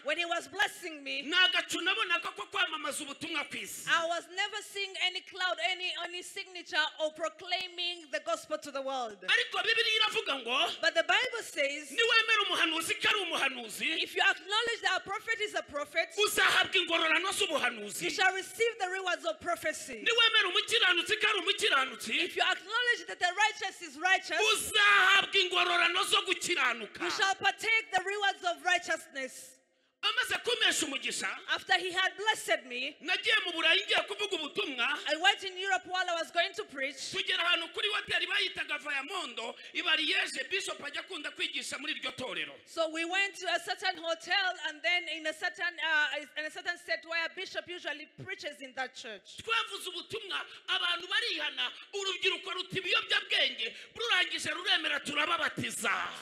when he was blessing me, I was never seeing any cloud, any signature or proclaiming the gospel to the world. But the Bible says, if you acknowledge that a prophet is a prophet, you shall receive the rewards of prophecy. If you acknowledge that the righteous is righteous, you shall partake the rewards of righteousness. After he had blessed me, I went in Europe while I was going to preach. So we went to a certain hotel, and then in a certain set where Bishop usually preaches in that church.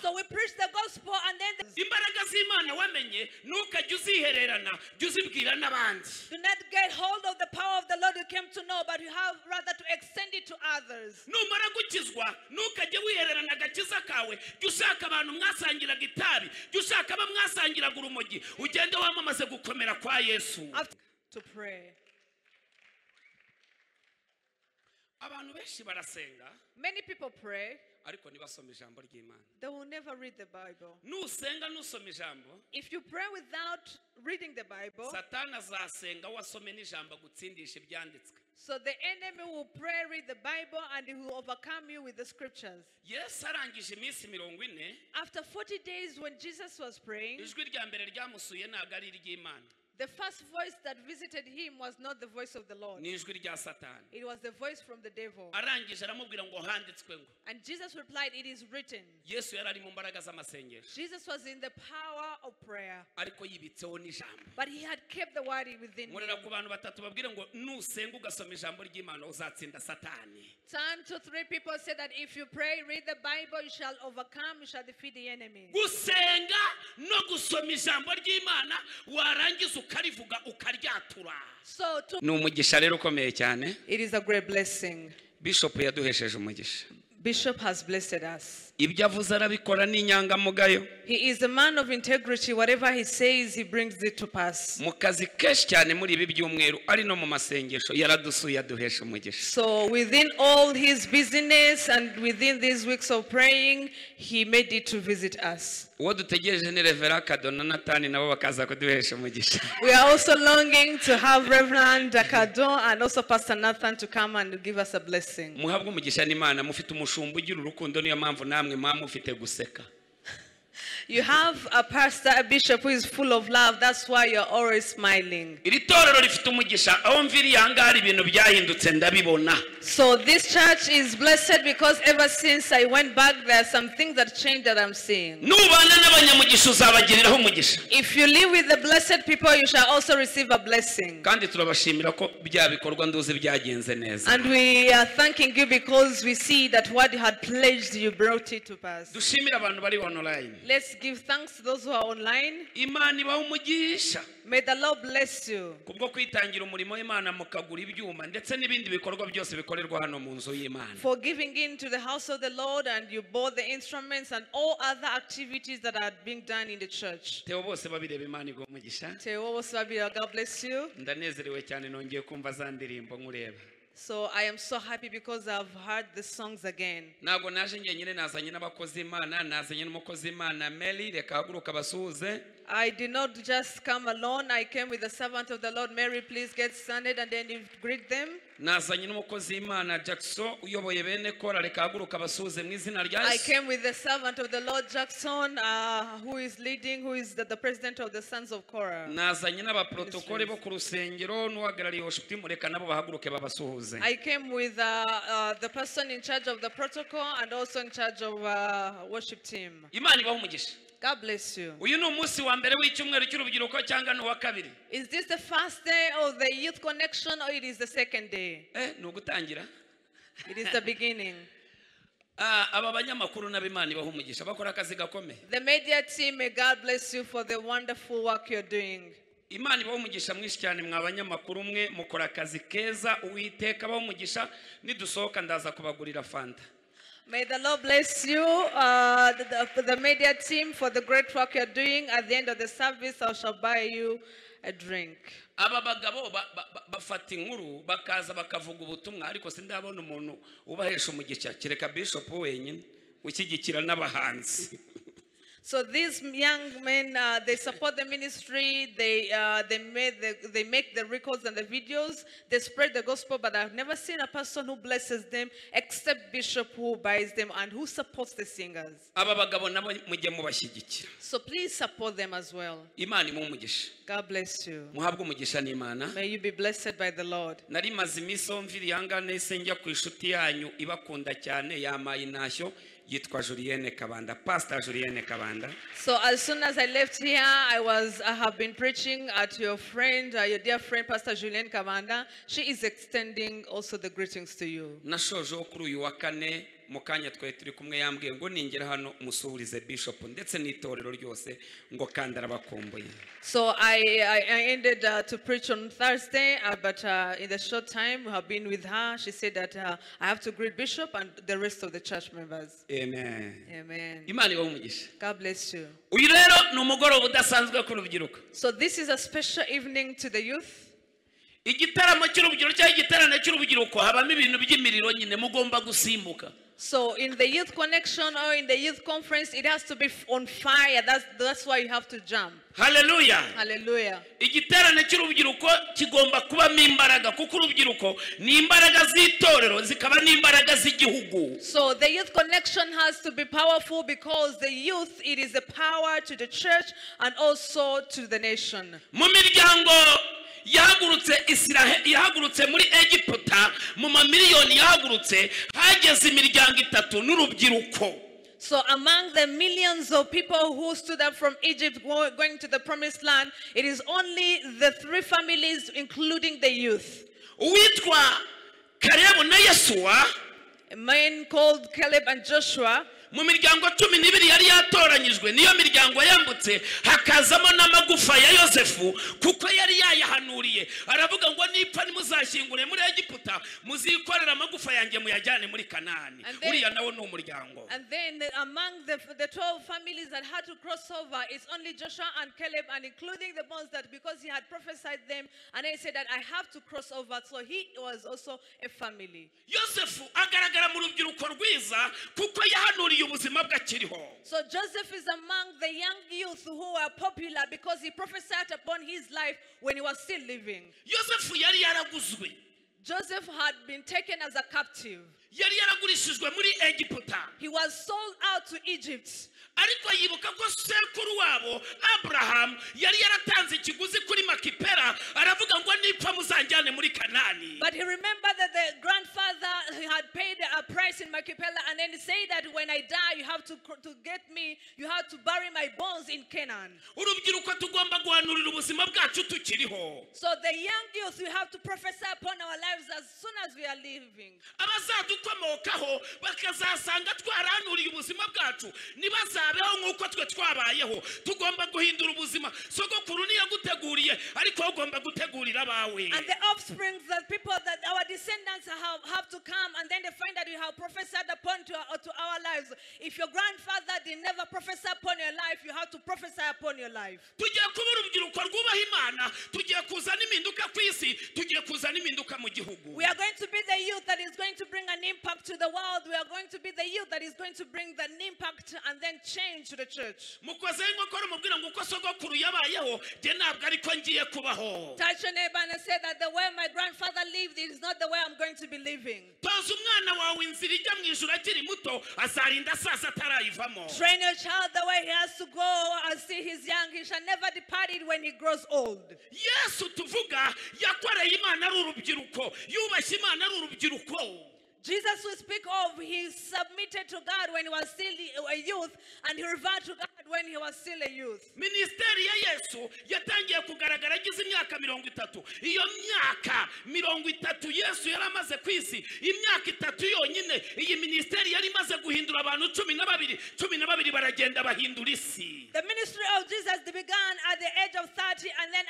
So we preached the gospel, and then do not get hold of the power of the Lord you came to know, but you have rather to extend it to others. To pray. Many people pray. They will never read the Bible. If you pray without reading the Bible, so the enemy will pray, read the Bible, and he will overcome you with the scriptures. After 40 days when Jesus was praying, the first voice that visited him was not the voice of the Lord. It was the voice from the devil. And Jesus replied, it is written. Jesus was in the power of prayer. But he had kept the word within him. Turn to 3 people, say that if you pray, read the Bible, you shall overcome, you shall defeat the enemy. So it is a great blessing. Bishop has blessed us. He is a man of integrity. Whatever he says, he brings it to pass. So within all his business and within these weeks of praying, he made it to visit us. We are also longing to have Reverend Kadon and also Pastor Nathan to come and give us a blessing. You have a pastor, a bishop who is full of love. That's why you're always smiling. So this church is blessed because ever since I went back, there are some things that changed that I'm seeing. If you live with the blessed people, you shall also receive a blessing. And we are thanking you because we see that what you had pledged, you brought it to pass. Let's give thanks to those who are online. May the Lord bless you. For giving in to the house of the Lord, and you bought the instruments and all other activities that are being done in the church. God bless you. So I am so happy because I've heard the songs again. I did not just come alone. I came with the servant of the Lord. Mary, please get standing and then you greet them. I came with the servant of the Lord Jackson, who is leading, who is the president of the Sons of Korah. I came with the person in charge of the protocol and also in charge of worship team. God bless you. Is this the first day of the youth connection or it is the second day? It is the beginning. The media team, may God bless you for the wonderful work you're doing. May the Lord bless you, the media team, for the great work you're doing. At the end of the service, I shall buy you a drink. Aba bagabo bafata inkuru bakaza bakavuga ubutumwa ariko sindabona umuntu ubahesha umugisha kireka bishop wenyine ukigikira n'abahanzi. So these young men, they support the ministry. They make the records and the videos. They spread the gospel, but I've never seen a person who blesses them except Bishop, who buys them and who supports the singers. So please support them as well. God bless you. May you be blessed by the Lord. Pastor Julienne Kabanda. So as soon as I left here, I have been preaching at your friend, your dear friend, Pastor Julienne Kabanda. She is extending also the greetings to you. Mukanya twe turi kumwe yambwiye ngo ningera hano musuhurize bishop ndetse n'itorero ryose ngo kandara bakomboye. So I ended to preach on Thursday, but in the short time we have been with her, she said that I have to greet Bishop and the rest of the church members. Amen. Amen. Imana ibumugisha. God bless you. Uyu rero n'umugoroba udasanzwe ku rubyiruko. So this is a special evening to the youth. Igitaramo cy'urubyiruko cyangwa igiterane cy'urubyiruko habamo ibintu by'imiriro nyine mugomba gusimbuka. So in the youth connection or in the youth conference, it has to be on fire. That's why you have to jump. Hallelujah. Hallelujah. Igiterane cy'urubyiruko kigomba kubamo imbaraga kuko urubyiruko ni imbaraga z'itorero zikaba n'imbaraga z'igihugu. So the youth connection has to be powerful because the youth, it is a power to the church and also to the nation. Mu miryango yahagurutse muri Egiputa mu mamiliyoni yahagurutse hageze imiryango itatu n'urubyiruko. So among the millions of people who stood up from Egypt going to the promised land, it is only the 3 families including the youth. Uwitwa Kalebu na Yeshuwa, a man called Caleb and Joshua. Mu miryango 12 yari yatoranyijwe niyo miryango yambutse hakazamo n'amagufa ya Yosefu kuko yari yayahanuriye aravuga ngo nipfa nimuzashyingure muri Egiputa muzikorera amagufa yanjye muyajyane muri Kanani. Uriya nawo ni umuryango. And then among the 12 families that had to cross over, it's only Joshua and Caleb, and including the ones that because he had prophesied them and he said that I have to cross over, so he was also a family. Yosefu agaragara mu rubyiruko rwiza kuko yahanuriye. So Joseph is among the young youth who are popular because he prophesied upon his life when he was still living. Joseph had been taken as a captive. He was sold out to Egypt. Ariko yibuka ko sekuru wabo Abraham yari yaratanze ikiguzi kuri Makipera aravuga ngo nipfa muzanjyane muri Kanani. But he remembered that the grandfather had paid a price in Makipela, and then he said that when I die you have to get me, you have to bury my bones in Canaan. Urubyiruko tugomba guhanurira ubuzima bwacu tukiriho. So the young youth, we have to prophesy upon our lives as soon as we are living. Abazadukomokaho bakazasanga twarahanuriye ubuzima bwacu nibaza nkuko twe twabayeho tugomba guhindura ubuzima sogokuru ni yaguteguriye ariko ugomba gutegurira abawe. And the offspring, the people that our descendants have to come, and then they find that you have prophesied upon to our lives. If your grandfather did never prophesy upon your life, you have to prophesy upon your life. Tugiye kuba urubyiruko rwubaha Imana, tugiye kuzana impinduka ku isi, tugiye kuzana impinduka mu gihugu. We are going to be the youth that is going to bring an impact to the world. We are going to be the youth that is going to bring an impact and then change to the church. Touch your neighbor and say that the way my grandfather lived, it is not the way I'm going to be living. Train your child the way he has to go and see he's young. He shall never depart it when he grows old. Yes, tuvuga yakoreye Imana ari urubyiruko yubashye Imana ari urubyiruko. Jesus we speak of, he submitted to God when he was still a youth, and he reverted to God when he was still a youth. Ministeri ya Yesu yatangiye kugaragara agize imyaka 30. Iyo myaka 30 Yesu yaramaze kwisi. Imyaka 3 yonyine iyi ministeri yari maze guhindura abantu 12 baragenda bahindura isi. The ministry of Jesus began at the age of 30, 30, and then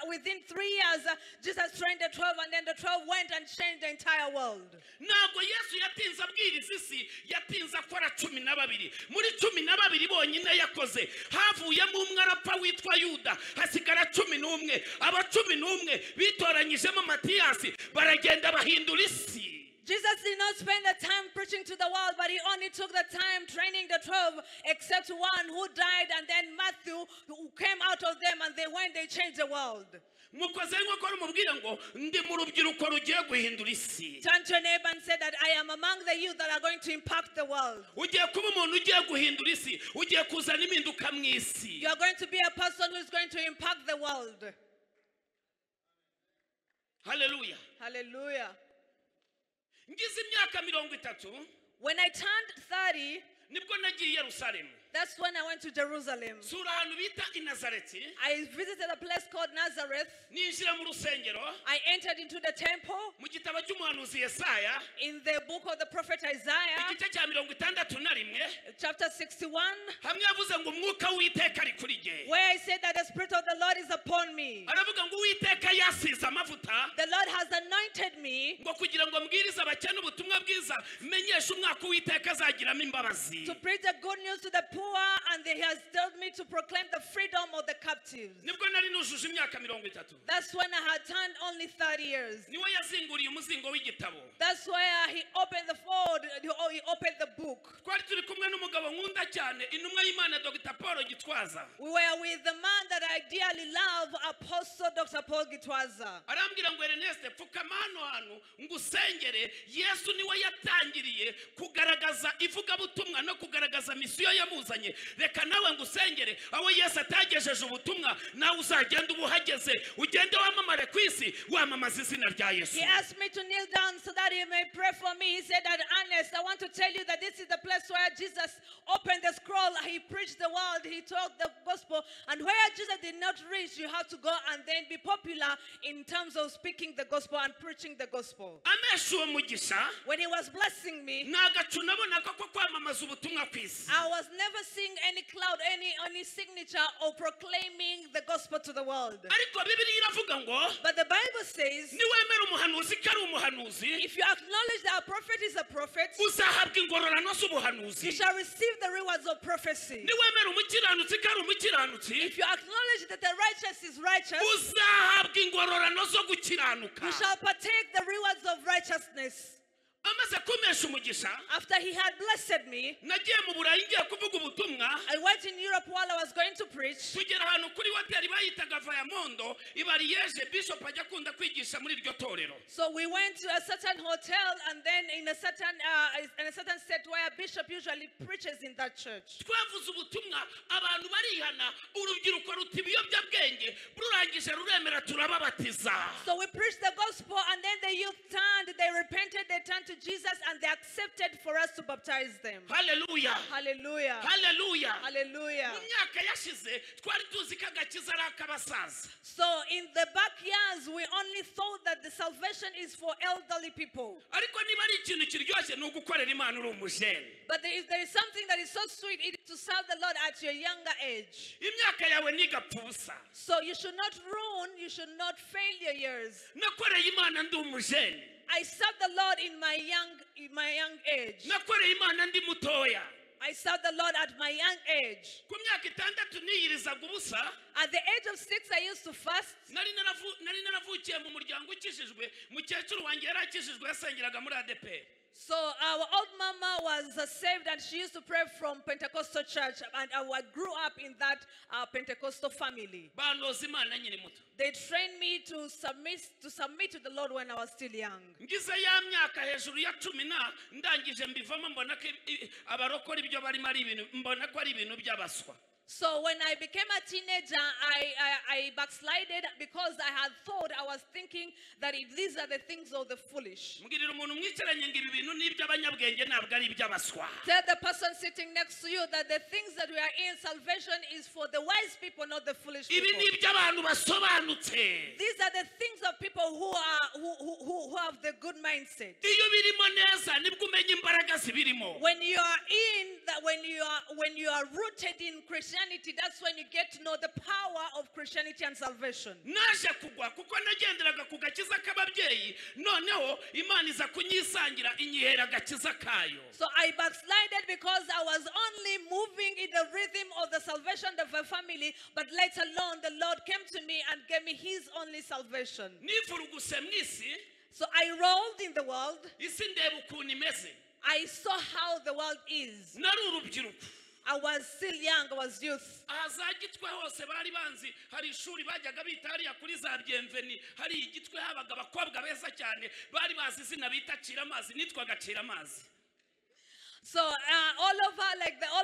within 3 years, Jesus trained the 12, and then the 12 went and changed the entire world. Ntabwo Yesu yatinze abwiriza isi, yatinze akora 12. Muri 12 bonyine yakoze, havuyemo umwe arapfa witwa Yuda, hasigara 11. Aba 11 bitoranyijemo Matiyasi, baragenda bahindura isi. Jesus did not spend the time preaching to the world, but he only took the time training the 12, except one who died, and then Matthew, who came out of them, and they went, they changed the world. Turn to your neighbor and say that I am among the youth that are going to impact the world. You are going to be a person who is going to impact the world. Hallelujah. Hallelujah. When I turned 30, that's when I went to Jerusalem. I visited a place called Nazareth. I entered into the temple. In the book of the prophet Isaiah, chapter 61, where I said that the Spirit of the Lord is upon me. The Lord has anointed me to preach the good news to the poor, and he has told me to proclaim the freedom of the captives. That's when I had turned only 30 years. That's where he opened the fold, he opened the book. We were with the man that I dearly love, Apostle Dr. Paul Gitwaza. Reka nawe ngusengere aho Yesu atagejeje ubutumwa nawe uzagenda ubuhageze ugende wamamare kwisi wamamaza izina rya Yesu. He asked me to kneel down so that he may pray for me. He said that, Ernest, I want to tell you that this is the place where Jesus opened the scroll. He preached the word, he taught the gospel, and where Jesus did not reach, you have to go and then be popular in terms of speaking the gospel and preaching the gospel. When he was blessing me, I was never seeing any cloud, any signature of proclaiming the gospel to the world. But the Bible says, if you acknowledge that a prophet is a prophet, you shall receive the rewards of prophecy. If you acknowledge that the righteous is righteous, you shall partake the rewards of righteousness. After he had blessed me, I went in Europe while I was going to preach. So we went to a certain hotel, and then in a certain set where a bishop usually preaches in that church. So we preached the gospel, and then the youth turned, they repented, they turned to Jesus, and they accepted for us to baptize them. Hallelujah. Hallelujah. Hallelujah. Hallelujah. So in the back years, we only thought that the salvation is for elderly people. But if there is something that is so sweet, it is to serve the Lord at your younger age. So you should not ruin, you should not fail your years. I served the Lord in my young age. I served the Lord at my young age. At the age of 6, I used to fast. So our old mama was saved, and she used to pray from Pentecostal church, and I grew up in that Pentecostal family. They trained me to submit to the Lord when I was still young. So when I became a teenager, I backslided because I had thought, I was thinking that these are the things of the foolish. Tell the person sitting next to you that the things that we are in, salvation is for the wise people, not the foolish people. These are the things of people who have the good mindset. When you are rooted in Christianity, Christianity, that's when you get to know the power of Christianity and salvation. naje kugwa kuko nagenderaga ku gakiza k'ababyeyi noneho Imana iza kunyisangira inyihera agakiza kayo. So I backslided because I was only moving in the rhythm of the salvation of a family, but later on the Lord came to me and gave me his only salvation. Nivuruguse mwisi. So I rolled in the world. Isi ndeba ukuntu imeze. I saw how the world is. Nari urubyiruko. I was still young, I was youth. Azagitwe hose bari banzi hari ishuri bajyaga bita hariya kuri za Bienvenue hari igitwe habaga abakobwa beza cyane bari bazi izina bita Ciramazi nitwaga Ciramazi. So all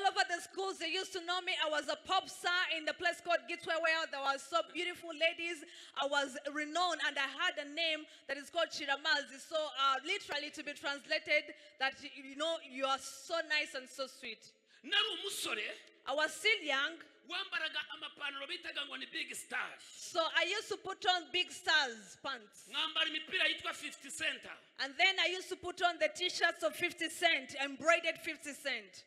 over the schools, they used to know me. I was a pop star in the place called Gitwe, where there were so beautiful ladies. I was renowned, and I had a name that is called Chiramazi. So literally to be translated, that you are so nice and so sweet. I was still young. Big stars. So I used to put on big stars pants. And then I used to put on the t-shirts of 50 Cent, embroidered 50 Cent.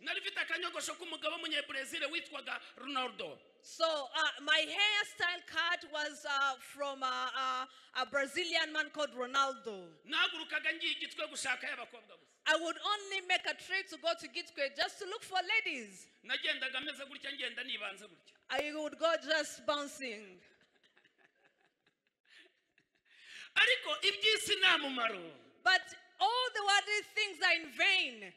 So my hairstyle cut was from a Brazilian man called Ronaldo. I would only make a trip to go to Gitwe just to look for ladies. I would go just bouncing. But all the worldly things are in vain.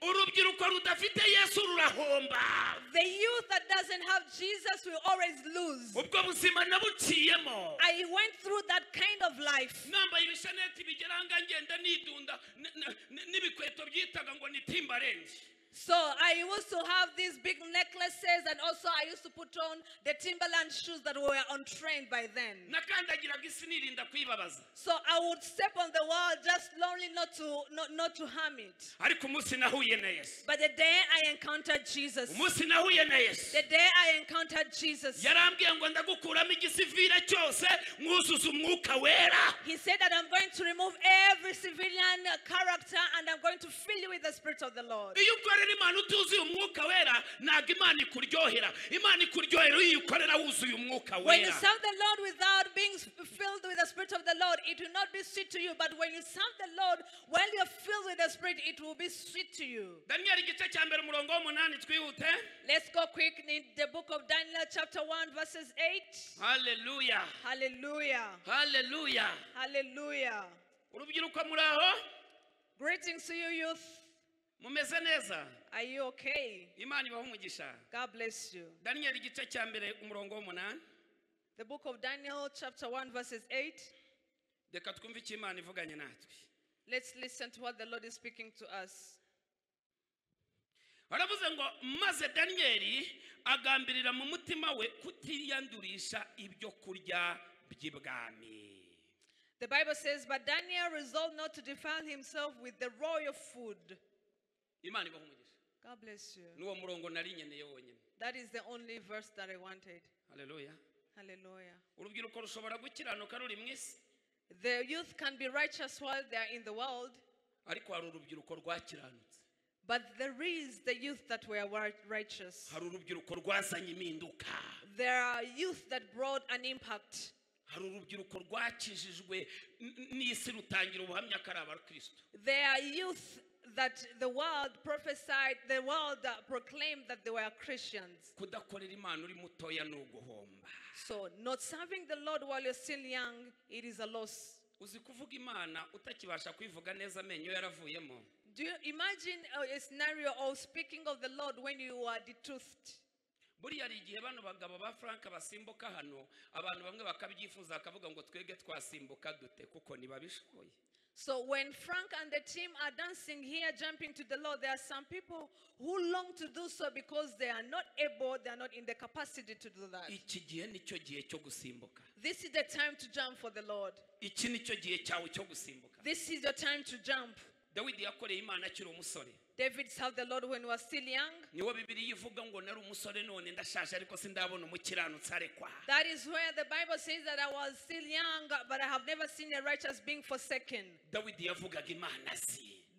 The youth that doesn't have Jesus will always lose. I went through that kind of life. So I used to have these big necklaces, and also I used to put on the Timberland shoes that were untrained by then. So I would step on the wall just lonely not to harm it. But the day I encountered Jesus, the day I encountered Jesus, he said that I'm going to remove every civilian character and I'm going to fill you with the Spirit of the Lord. When you serve the Lord without being filled with the Spirit of the Lord, it will not be sweet to you. But when you serve the Lord while you're filled with the Spirit, it will be sweet to you. Let's go quick in the book of Daniel chapter 1 verses 8. Hallelujah. Hallelujah. Hallelujah. Hallelujah. Greetings to you, youth. Are you okay? God bless you. The book of Daniel chapter 1 verses 8. Let's listen to what the Lord is speaking to us. Maze Danieli agambirira mu mutima we kutiyandurisha ibyo kurya by'ibwami. The Bible says, but Daniel resolved not to defile himself with the royal food. God bless you. That is the only verse that I wanted. Hallelujah. Hallelujah. The youth can be righteous while they are in the world. But there is the youth that were righteous. There are youth that brought an impact. There are youth that the world prophesied, the world proclaimed that they were Christians. So not serving the Lord while you're still young, it is a loss. Do you imagine a scenario of speaking of the Lord when you are toothed? So when Frank and the team are dancing here, jumping to the Lord, there are some people who long to do so because they are not able, they are not in the capacity to do that. This is the time to jump for the Lord. This is the time to jump. David served the Lord when he was still young. That is where the Bible says that I was still young, but I have never seen a righteous being forsaken.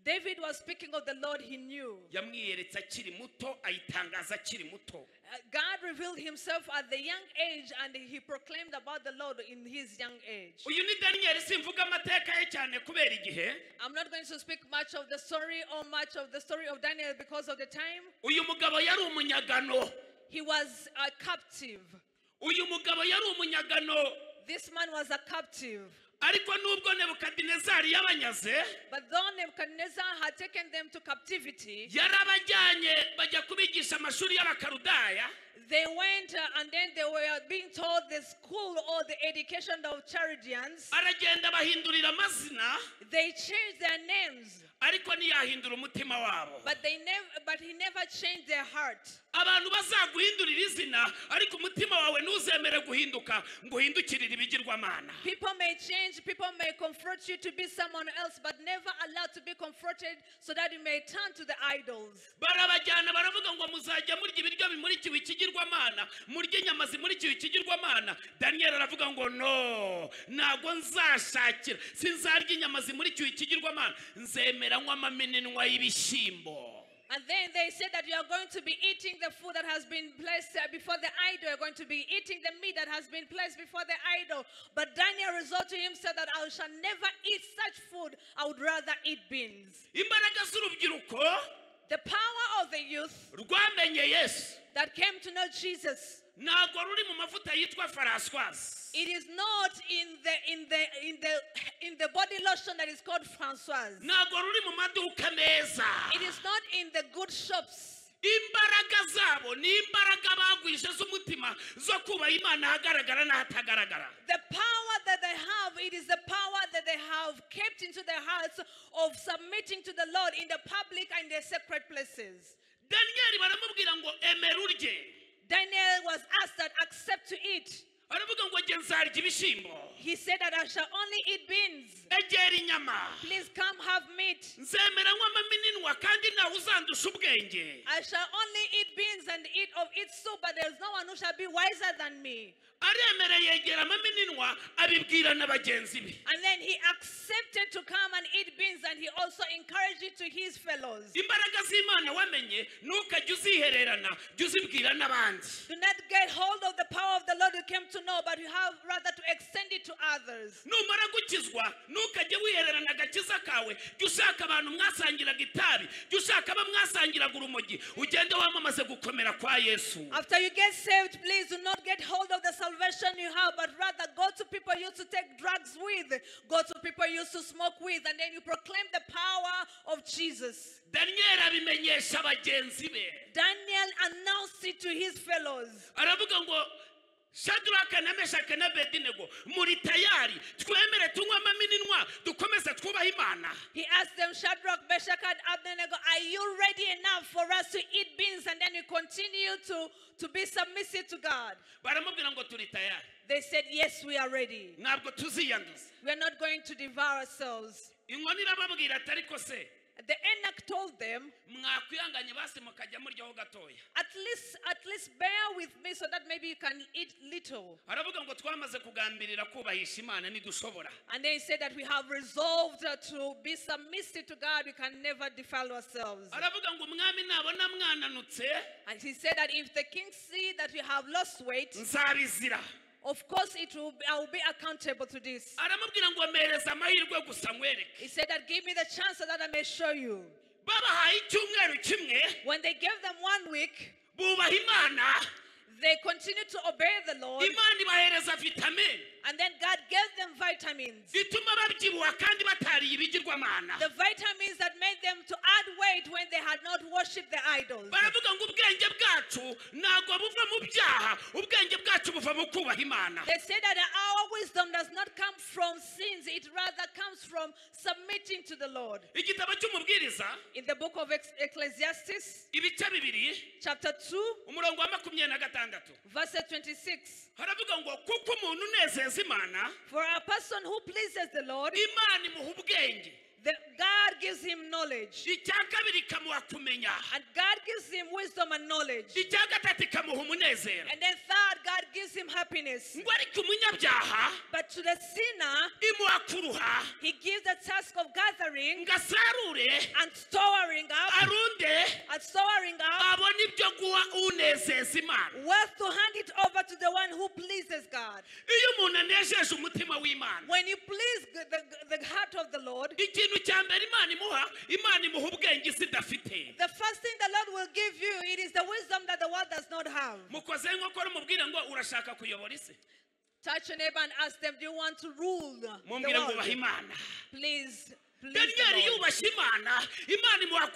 David was speaking of the Lord he knew. yamwiyeretse akiri muto ayitangaza akiri muto. God revealed himself at the young age and he proclaimed about the Lord in his young age. uyu ni Daniel simvuga amateka ye cyane kubera igihe. I'm not going to speak much of the story of Daniel because of the time. uyu mugabo yari umunyagano. He was a captive. uyu mugabo yari umunyagano. This man was a captive. ariko nubwo Nebukadinezari yabanyaze, But though Nebuchadnezzar had taken them to captivity, yarabajyanye bajya kubigisha amashuri y'abakarudaya. they went and then they were being told the school or the education of Chaldeans. aragenda bahindurira amazina, They changed their names, ariko ntiyahindura umutima wabo. but he never changed their heart. abantu bazaguhindurira izina, ariko umutima wawe ntuzemere guhinduka ngo uhindukirire ibigirwamana. People may change, people may confront you to be someone else, but never allowed to be confronted so that you may turn to the idols. barabajyana baravuga ngo muzajya murya ibiryo bimurikiwe ikigirwamana, murya inyama zimurikiwe ikigirwamana. Daniel aravuga ngo no, ntabwo nzashakira, sinzarya inyama zimurikiwe ikigirwamana, nzemera nk'amamininwa y'ibishyimbo. And then they said that you are going to be eating the food that has been placed before the idol. You're going to be eating the meat that has been placed before the idol. But Daniel resolved to himself that I shall never eat such food. I would rather eat beans. imbaraga z'urubyiruko The power of the youth rwamenye Yesu that came to know Jesus, ntabwo ruri mu mavuta yitwa faraswazi. it is not in the body lotion that is called Françoise. ntabwo ruri mu maduka meza. It is not in the good shops. imbaraga zabo ni imbaraga bagwije z'umutima zo kubaha Imana ahagaragara n'ahatagaragara. The power that they have, it is the power that they have kept into their hearts of submitting to the Lord in the public and the sacred places. Daniel baramubwira ngo emera urye. Daniel was asked that accept to eat. aravuga ngo nge nzarya ibishyimbo. He said that I shall only eat beans. egera inyama. Please come have meat. nzemera nk'amamininwa kandi ntawe uzandusha ubwenge. I shall only eat beans and eat of its soup, but there is no one who shall be wiser than me. aremera yegera amamininwa abibwira na bagenzi be. And then he accepted to come and eat beans, and he also encouraged it to his fellows. imbaraga z'Imana wamenye ntukajya uzihererana, jya uzibwira n'abandi. Do not get hold of the power of the Lord you came to know, but you have rather to extend it to others. numara gukizwa ntukajye wihererana agakiza kawe, jya ushaka abantu mwasangiraga itabi, jya ushaka abo mwasangiraga urumogi, ugende wamamaze gukomera kwa Yesu. After you get saved, please do not get hold of the salvation you have, but rather go to people you used to take drugs with, go to people you used to smoke with, and then you proclaim the power of Jesus. Daniel abimenyesha bagenzi be. Daniel announced it to his fellows. aravuga ngo Shadraka na Meshaki na Abedinego muri tayari twemere tunywe amamininwa dukomeze twubaha Imana. He asked them, Shadrach, Meshach, and Abednego, are you ready enough for us to eat beans and then you continue to be submissive to God? baramubwira ngo turi tayari. They said, yes, we are ready. ntabwo tuziyanduza. We are not going to devour ourselves. inkoni irababwira ati ariko se The eunuch told them, mwakwihanganye basi mukajya muryaho gatoya. at least bear with me so that maybe you can eat little. aravuga ngo twamaze kugambirira kubahisha Imana nidushobora. And they said that we have resolved to be submissive to God. We can never defile ourselves. aravuga ngo umwami nabona mwananutse And he said that if the king see that we have lost weight, nzabizira. of course I will be accountable to this. aramubwira ngo mpereza amahirwe gusa nkwereke. He said that give me the chance so that I may show you. babahaye icyumweru kimwe When they gave them 1 week, bubaha Imana. they continued to obey the Lord, Imana ibahereza vitamine and then God gave them vitamins. zituma babyibuha kandi batariye ibigirwamana. The vitamins that made them to add weight when they had not worshipped the idols. baravuga ngo ubwenge bwacu ntabwo buva mu byaha, ubwenge bwacu buva mu kubaha Imana. They say that our wisdom does not come from sins, it rather comes from submitting to the Lord. igitabo cy'umubwiriza In the book of Ecclesiastes, ibice bibiri chapter 2, umurongo wa 26 verse 26. haravuga ngo kuko umuntu unezeza Imana For a person who pleases the Lord, Imana imuha ubwenge. God gives him knowledge. And God gives him wisdom and knowledge. And then third, God gives him happiness. But to the sinner, he gives the task of gathering and storing up wealth to hand it over to the one who pleases God. When you please the heart of the Lord, the first thing the Lord will give you, it is the wisdom that the world does not have. Touch your neighbor and ask them, do you want to rule the world? Please. Daniel yubashye Imana imuha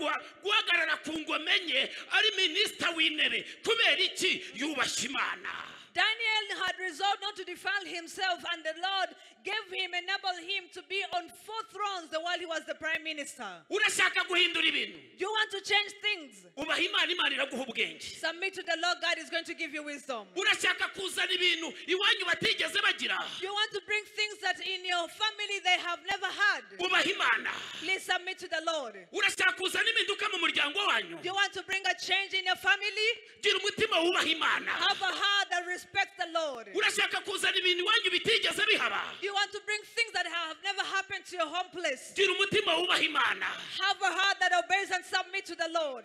guhagarara ku ngoma enye ari minisita w'intebe kubera iki yubashye Imana. Daniel had resolved not to defile himself, and the Lord gave him, enabled him to be on 4 thrones while he was the prime minister. Do you want to change things? Submit to the Lord, God is going to give you wisdom. You want to bring things that in your family they have never had. Please submit to the Lord. Do you want to bring a change in your family? Have a heart that respects the Lord. Do you want to bring things that have never happened to your home place? Have a heart that obeys and submits to the Lord.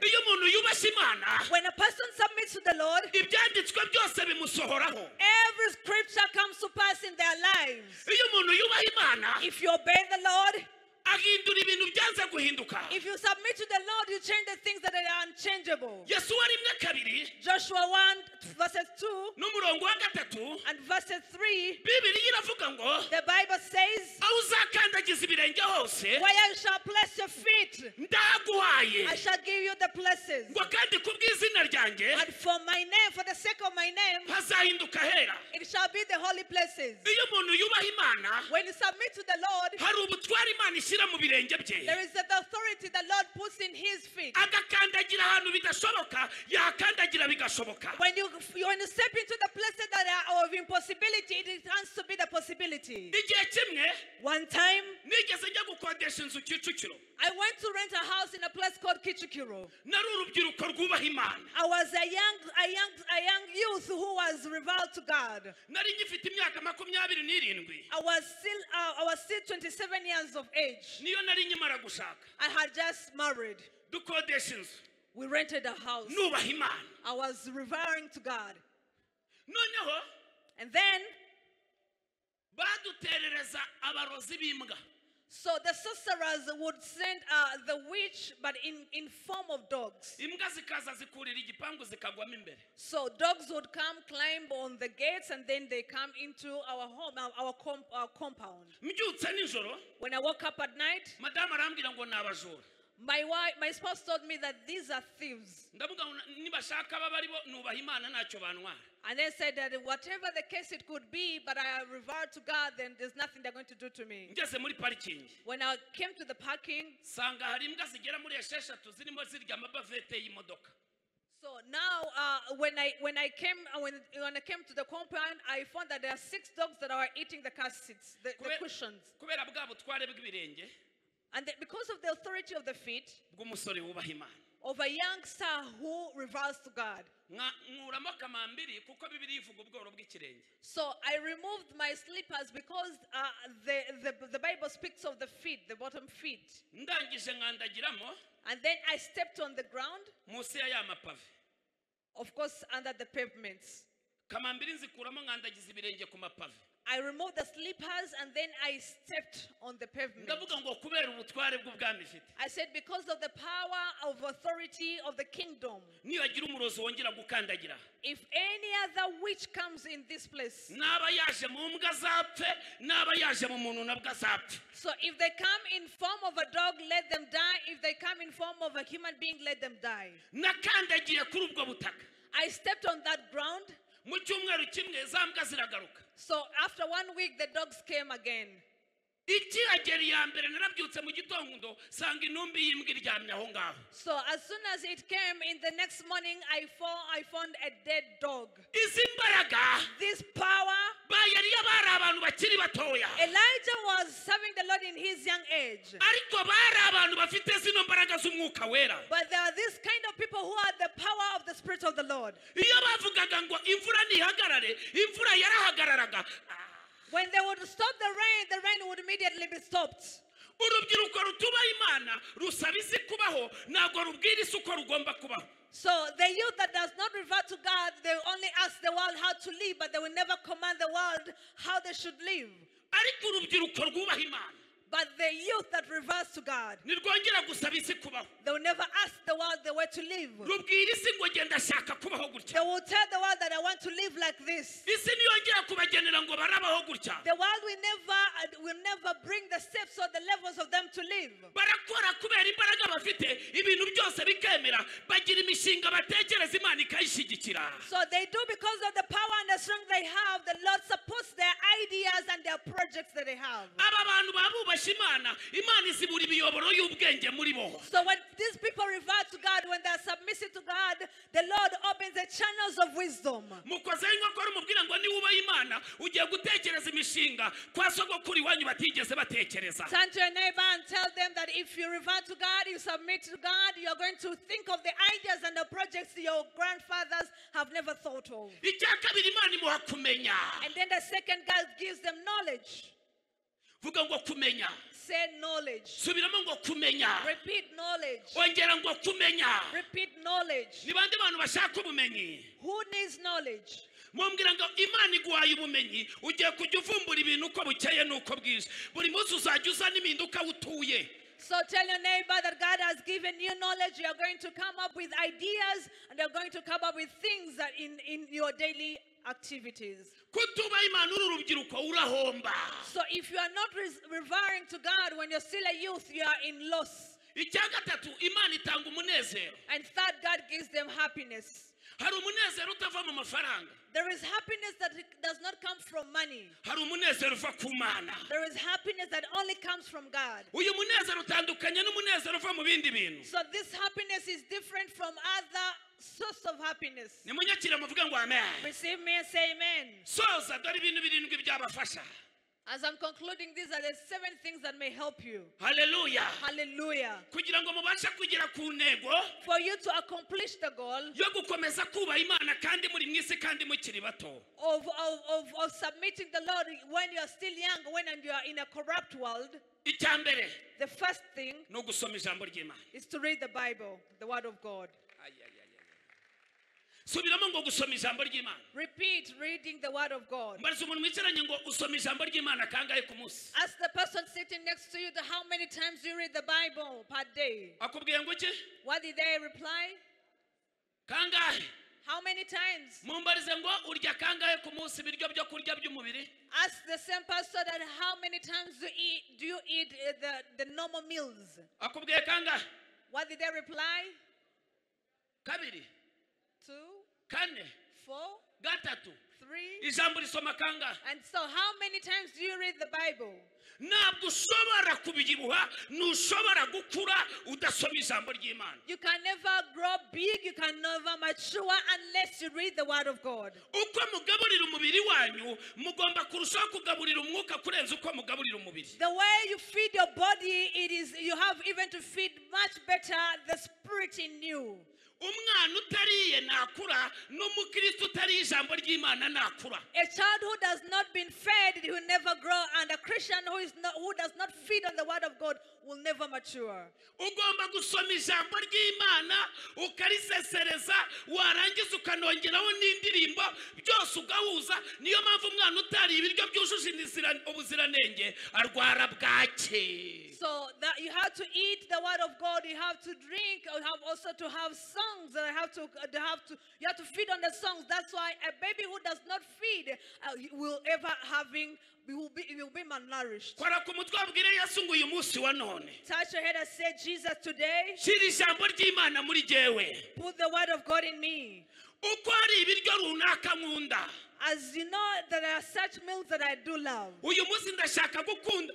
When a person submits to the Lord, every scripture comes to pass in their lives. If you obey the Lord, if you submit to the Lord, you change the things that are unchangeable. Joshua 1 verses 2 and verses 3, the Bible says, where you shall place your feet, I shall give you the places. And for my name, for the sake of my name, it shall be the holy places. When you submit to the Lord, there is the authority the Lord puts in his feet. When you step into the places that are of impossibility, it has to be the possibility. One time, I went to rent a house in a place called Kichukiro. I was a young youth who was reviled to God. I was still 27 years of age. I had just married. We rented a house. I was revering to God. And then, so the sorcerers would send the witch, but in form of dogs. So dogs would come, climb on the gates, and then they come into our home, our compound. When I woke up at night, my spouse told me that these are thieves. And they said that whatever the case it could be, but I revere to God, then there's nothing they're going to do to me. When I came to the parking, so now when I came to the compound, I found that there are 6 dogs that are eating the car seats, the cushions. And because of the authority of the feet of a youngster who reveres to God, so I removed my slippers because the Bible speaks of the feet, the bottom feet. And then I stepped on the ground, of course under the pavements. I removed the slippers and then I stepped on the pavement. I said, because of the power of authority of the kingdom, if any other witch comes in this place, so if they come in form of a dog, let them die. If they come in form of a human being, let them die. I stepped on that ground. So after 1 week, the dogs came again. So as soon as it came, in the next morning, I found a dead dog. This power, bakiri batoya. Elijah was serving the Lord in his young age. Ariko bari abantu bafite zino mbaraga z'umwuka wera. But there are this kind of people who had the power of the Spirit of the Lord. Iyo bavugaga ngo imvura nihagarare, imvura yarahagararaga. When they would stop the rain would immediately be stopped. Urubyiruko rutuba Imana rusaba isi kubaho ntabwo rubwira isi uko rugomba kubaho. So the youth that does not revert to God, they only ask the world how to live, but they will never command the world how they should live. Ariko urubyiruko rwubaha Imana. But the youth that reverts to God, nirwongera gusaba isi kubaho. they will never ask the world the way to live. Rubwira isi ngo genda shaka kubaho gutya. They will tell the world that I want to live like this. Isi niyongera kubagenera ngo barabaho gutya. The world will never bring the steps or the levels of them to live. Barakora kubera imbaraga bafite ibintu byose bikemera bagira imishinga batekereza Imana ikayishigikira. So they do because of the power and the strength they have. The Lord supports their ideas and their projects that they have. Aba bantu babubasha Imana, Imana izibura ibiyoboro y'ubwenge muri bo. So when these people revert to God, when they are submissive to God, the Lord opens the channels of wisdom. Mukoze inkokora umubwira ngo ni wuba Imana ugiye gutekereza imishinga kwa sogokuru wanyu batigeze batekereza. Turn to your neighbor and tell them that if you revert to God, you submit to God, you are going to think of the ideas and the projects your grandfathers have never thought of. Icya kabiri Imana imuha kumenya. And then the second, God gives them knowledge. Vuga ngo kumenya. Say knowledge. Subiramo ngo kumenya. Repeat knowledge. Ongera ngo kumenya. Repeat knowledge. Ni bande bantu bashaka ubumenyi? Who needs knowledge? Mumbwira ngo Imana iguhaye ubumenyi ugiye kujya uvumbura ibintu uko bukeye nuko bwije. Buri munsi uzajya uzana impinduka utuye. So tell your neighbor that God has given you knowledge. You are going to come up with ideas and you're going to come up with things that in your daily activities. Kutuba Imana uru rubyiruko urahomba. So if you are not revering to God when you're still a youth, you are in loss. Icya gatatu Imana itanga umunezero. And third, God gives them happiness. Hari umunezero utava mu mafaranga. There is happiness that does not come from money. Hari umunezero uva ku Mana. There is happiness that only comes from God. Uyu munezero utandukanye n'umunezero uva mu bindi bintu. So this happiness is different from other source of happiness. Nimunyakira muvuga ngo amen. Receive me and say amen. Soza dore ibintu birindwi byabafasha. As I'm concluding, these are the 7 things that may help you. Hallelujah. Hallelujah. Kugira ngo mubashe kugera ku ntego. For you to accomplish the goal. Yo gukomeza kubaha Imana kandi muri mwisi kandi mukiri bato. Of submitting the Lord when you are still young, when you are in a corrupt world. Icya mbere. The first thing no gusoma ijambo ry'Imana. Is to read the Bible, the Word of God. Subiramo ngo gusoma ijambo ry'Imana. Repeat reading the Word of God. Mbariza umuntu mwicaranye ngo usoma ijambo ry'Imana kangahe ku munsi? Ask the person sitting next to you how many times you read the Bible per day. Akubwiye ngo iki? What did they reply? Kangahe? How many times? Mumbarize ngo urya kangahe ku munsi ibiryo byo kurya by'umubiri? Ask the same person that how many times do you eat the normal meals? Akubwiye kangahe? What did they reply? Kabiri. 2, Kane. 4, Gatatu. 3. Ijambo risoma kangahe? And so how many times do you read the Bible? Ntabwo ushobora kubyibuha ntushobora gukura udasoma ijambo ry'Imana. You can never grow big, you can never mature unless you read the Word of God. Uko mugaburira umubiri wanyu mugomba kurushaho kugaburira umwuka kurenza uko mugaburira umubiri. The way you feed your body, you have even to feed much better the spirit in you. Umwana utariye nakura n'umukristo utari ijambo ry'Imana nakura. A child who does not been fed, he will never grow, and a Christian who does not feed on the Word of God will never mature. Ugomba gusoma ijambo ry'Imana ukarisesereza warangiza ukanongeraho n'indirimbo byose ugahuza. Niyo mpamvu umwana utari ibiryo byujuje ubuziranenge arwara bwake. So that you have to eat the Word of God, you have to drink, you have also to have songs that you have to feed on the songs. That's why a baby who does not feed will be malnourished. Touch your head and say, Jesus, today, shira ijambo ry'Imana muri jewe. put the Word of God in me. uko hari ibiryo runaka nkunda. As you know, there are such meals that I do love. Uyu munsi ndashaka gukunda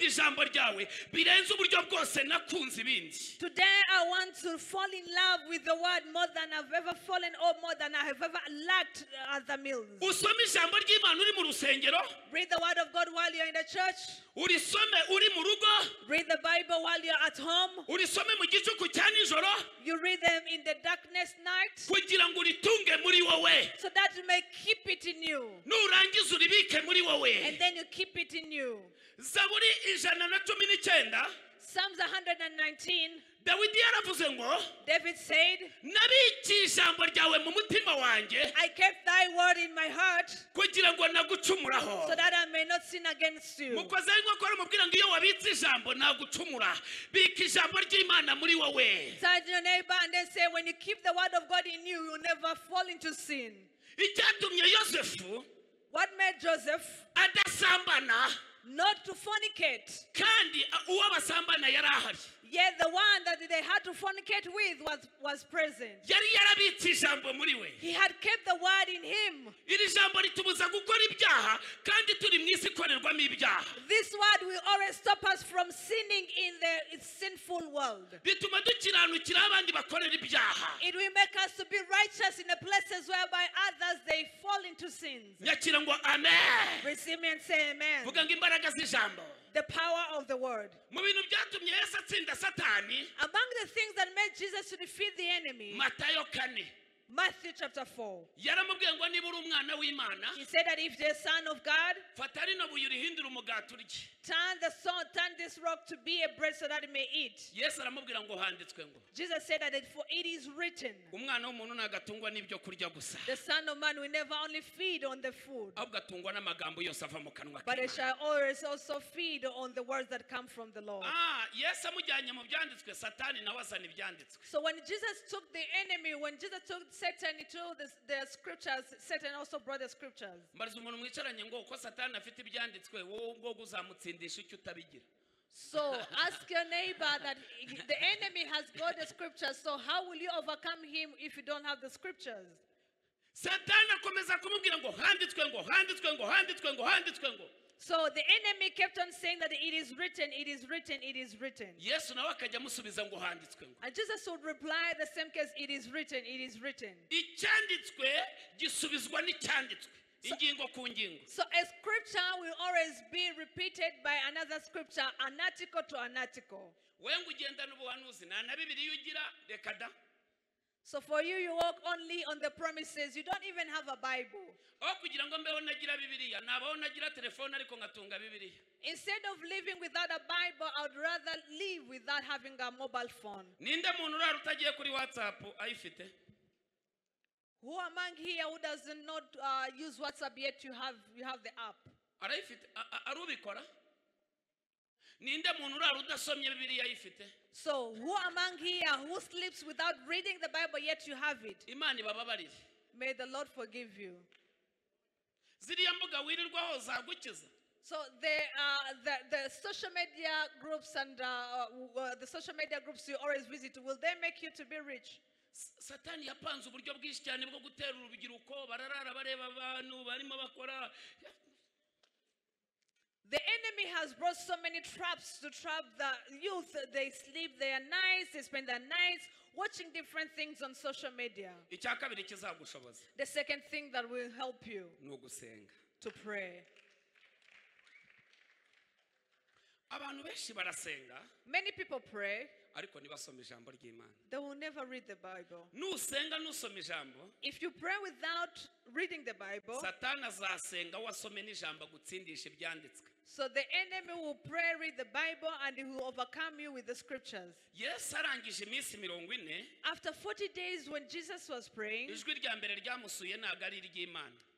ijambo ryawe birenze uburyo bwose nakunze ibindi. Today I want to fall in love with the word more than I've ever fallen or more than I have ever lacked other meals. Usome ijambo ry'Imana uri mu rusengero. Read the word of God while you're in the church. Urisome uri mu rugo. Read the Bible while you're at home. Urisome mu gicuku cya nijoro. You read them in the darkness night. Kugira ngo uritunge muri wowe. So that you may keep it in you. Nurangiza uribike muri wowe. And then you keep it in you. Zaburi 119. Psalms 119. Dawidi yaravuze ngo, David said, nabiki ijambo ryawe mu mutima wanjye. I kept thy word in my heart. Kugira ngo nagucumuraho. So that I may not sin against you. Mukoze nk'uko mubwira ngo iyo wabitse ijambo nagucumura. Bika ijambo ry'Imana muri wowe. Tell your neighbor and then say, when you keep the word of God in you, you will never fall into sin. Icyatumye Yosefu, what made Joseph adasambana, not to fornicate? Kandi uwo basambana yari ahari. Yet the one that they had to fornicate with was present. Yari yarabitse ijambo muri we. He had kept the word in him. Iri jambo ritubuza gukora ibyaha kandi turi mu isi ikorerwamo ibyaha. This word will always stop us from sinning in the sinful world. Bituma dukiranukira abandi bakorera ibyaha. It will make us to be righteous in the places whereby others they fall into sins. Nyakira ngo amen. Receive me and say amen. Vuga ngo imbaraga z'ijambo. The power of the word. Mu bintu byatumye Yesu atsinda Satani. Among the things that made Jesus to defeat the enemy. Matayo 4. Matthew chapter 4. Yaramubwiye ngo niba uri umwana w'Imana. He said that if the son of God, fata rino buye urihindure umugati urye. turn this rock to be a bread so that it may eat. Yesu aramubwira ngo handitswe ngo. Jesus said that for it is written. Umwana w'umuntu nagatungwa n'ibyo kurya gusa. The son of man will never only feed on the food, ahubwo atungwa n'amagambo yose ava mu kanwa ke. but it shall always also feed on the words that come from the Lord. Yesu amujyanye mu byanditswe, Satani nawe azana ibyanditswe. So when Jesus took the enemy, when Jesus took Satan into the scriptures, Satan also brought the scriptures. Mbariza umuntu mwicaranye ngo uko Satani afite ibyanditswe wowe ubwo uzamutsindisha icyo utabigira. So ask your neighbor that the enemy has got the scriptures, so how will you overcome him if you don't have the scriptures? Satani akomeza kumubwira ngo handitswe ngo handitswe ngo handitswe ngo handitswe ngo. So the enemy kept on saying that it is written, it is written, it is written. Yesu nawe akajya amusubiza ngo handitswe ngo. And Jesus would reply the same case, it is written, it is written. Icyanditswe gisubizwa n'icyanditswe. Ingingo ku ngingo. So a scripture will always be repeated by another scripture, an article to an article. Wengu ugendana ubuhanuzi nta na Bibiliya ugira reka da. So for you, you walk only on the promises. You don't even have a Bible. Kugira ngo mbeho nagira Bibiliya nabaho nagira telefone ariko ngatunga Bibiliya. Instead of living without a Bible, I would rather live without having a mobile phone. Ninde muntu urara utagiye kuri WhatsApp ayifite? Who among here who does not use WhatsApp yet you have the app? Arayifite arubikora? Ninde muntu urara udasomye Bibiliya ayifite? So who among here who sleeps without reading the Bible yet you have it? Imana ibababarire. May the Lord forgive you. Ziriya mbuga wirirwaho zagukiza. So the social media groups and the social media groups you always visit, will they make you to be rich? Satani yapanze uburyo bwinshi cyane bwo gutera urubyiruko bararara bareba abantu barimo bakora. The enemy has brought so many traps to trap the youth. They sleep their nights, they spend their nights watching different things on social media. The second thing that will help you to pray. Many people pray, they will never read the Bible. If you pray without reading the Bible, so the enemy will pray, read the Bible, and he will overcome you with the scriptures. After 40 days when Jesus was praying,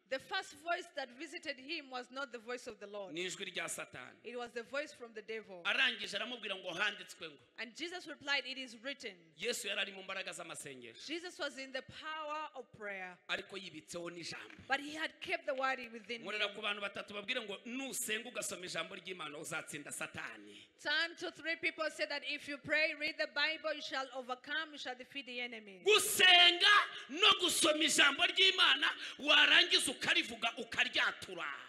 The first voice that visited him was not the voice of the Lord. It was the voice from the devil. And Jesus replied, it is written. Jesus was in the power of prayer. But he had kept the word within him. Turn to 3 people said that if you pray, read the Bible, you shall overcome, you shall defeat the enemy.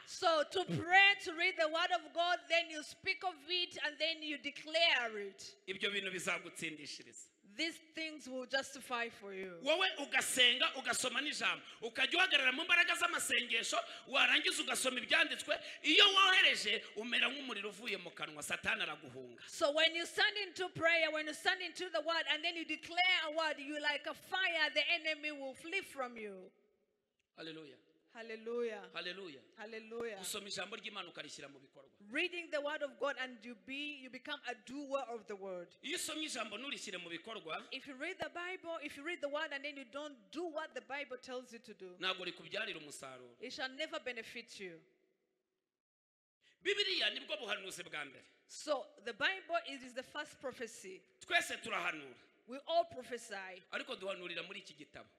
So to pray, to read the word of God, then you speak of it and then you declare it. These things will justify for you. So when you stand into prayer, when you stand into the word and then you declare a word, you like a fire, the enemy will flee from you. Hallelujah. Hallelujah. Hallelujah. Hallelujah. Reading the word of God and you become a doer of the word. If you read the Bible, if you read the word and then you don't do what the Bible tells you to do, it shall never benefit you. So the Bible is the first prophecy. We all prophesy.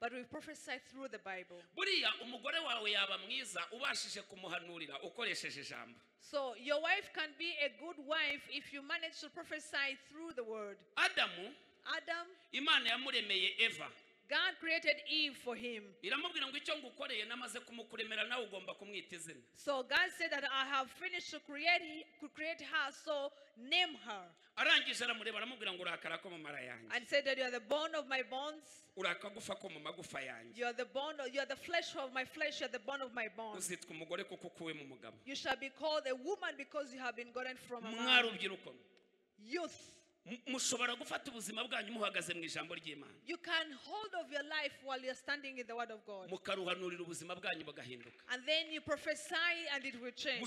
But we prophesy through the Bible. So your wife can be a good wife if you manage to prophesy through the word. Adam, God created Eve for him. So God said that I have finished to create her, so name her. And said that you are the bone of my bones. You are the bone, you are the flesh of my flesh, you are the bone of my bones. You shall be called a woman because you have been gotten from a man. Youth. You can hold of your life while you're standing in the word of God. And then you prophesy and it will change. You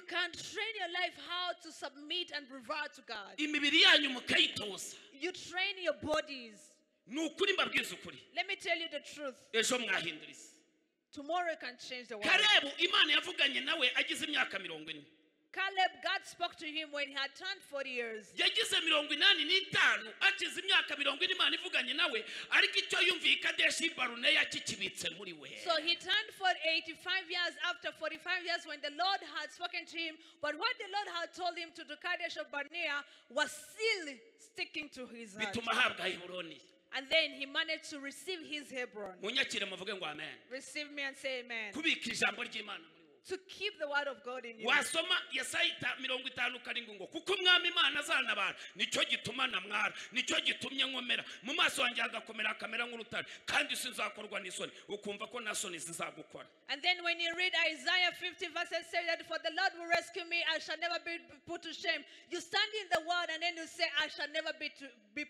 can train your life how to submit and revert to God. You train your bodies. Let me tell you the truth. Tomorrow you can change the world. Caleb, God spoke to him when he had turned 40 years. So he turned for 85 years after 45 years when the Lord had spoken to him. But what the Lord had told him to do Kadesh of Barnea was still sticking to his heart. And then he managed to receive his Hebron. Receive me and say amen. To keep the word of God in you. And then when you read Isaiah 50 verses say that for the Lord will rescue me, I shall never be put to shame. You stand in the word and then you say I shall never be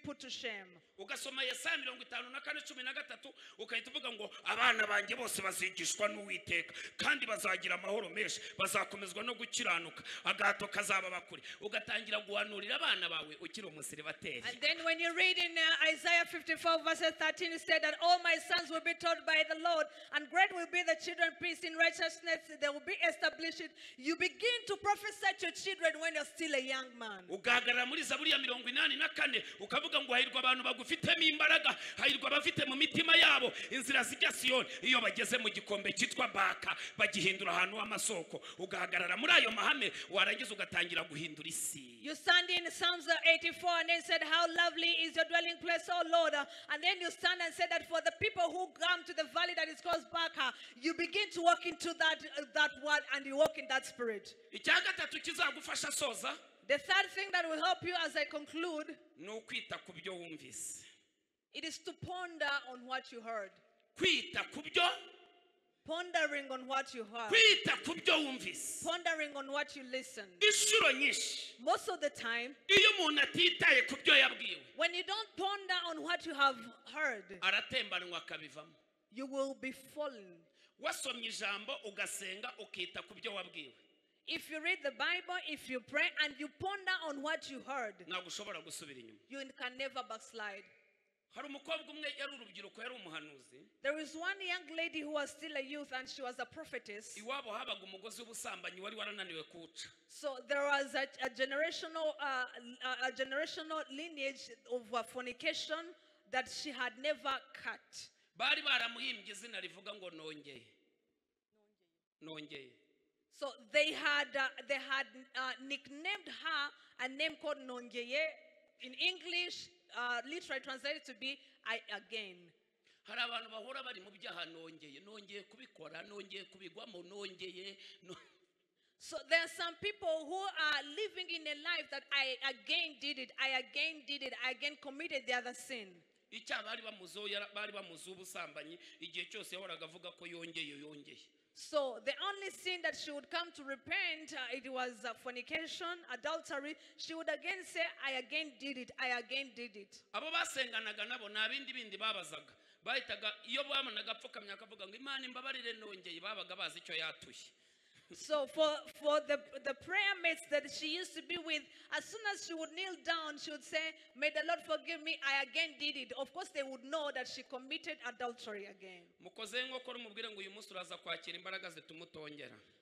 put to shame. Ugasoma Yesaya 54:13 ukahita uvuga ngo abana banjye bose bazigishwa n'Uwiteka kandi bazagira amahoro menshi bazakomezwa no gukiranuka agahato kazaba bakuri ugatangira guhanurira abana bawe ukiri umusiribateri. And then when you read in Isaiah 54:13 it said that all my sons will be taught by the Lord and great will be the children peace in righteousness they will be established. You begin to prophesy to your children when you're still a young man. Ugahagarara muri Zaburi ya 84 ukavuga ngo hahirwa abantu bagufitemo imbaraga hahirwa bafite mu mitima yabo inzira zijya Siyoni iyo bageze mu gikombe cyitwa Baka bagihindura ahantu amasoko ugahagarara muri ayo mahame warangiza ugatangira guhindura isi. You stand in Psalms 84 and then said how lovely is your dwelling place O Lord, and then you stand and say that for the people who come to the valley that is called Baka you begin to walk into that word and you walk in that spirit. Icyagatatu kizagufasha soza. The third thing that will help you as I conclude, it is to ponder on what you heard. Pondering on what you heard. Pondering on what you listened. Most of the time, when you don't ponder on what you have heard, you will be fallen. If you read the Bible, if you pray and you ponder on what you heard, you can never backslide. There is one young lady who was still a youth and she was a prophetess. So there was a generational lineage of fornication that she had never cut. So they had nicknamed her a name called Nongeye. In English, literally translated to be I again. So there are some people who are living in a life that I again did it, I again did it, I again committed the other sin. So the only sin that she would come to repent, it was fornication, adultery. She would again say, I again did it, I again did it. So for the prayer mates that she used to be with, as soon as she would kneel down, she would say, may the Lord forgive me, I again did it. Of course, they would know that she committed adultery again.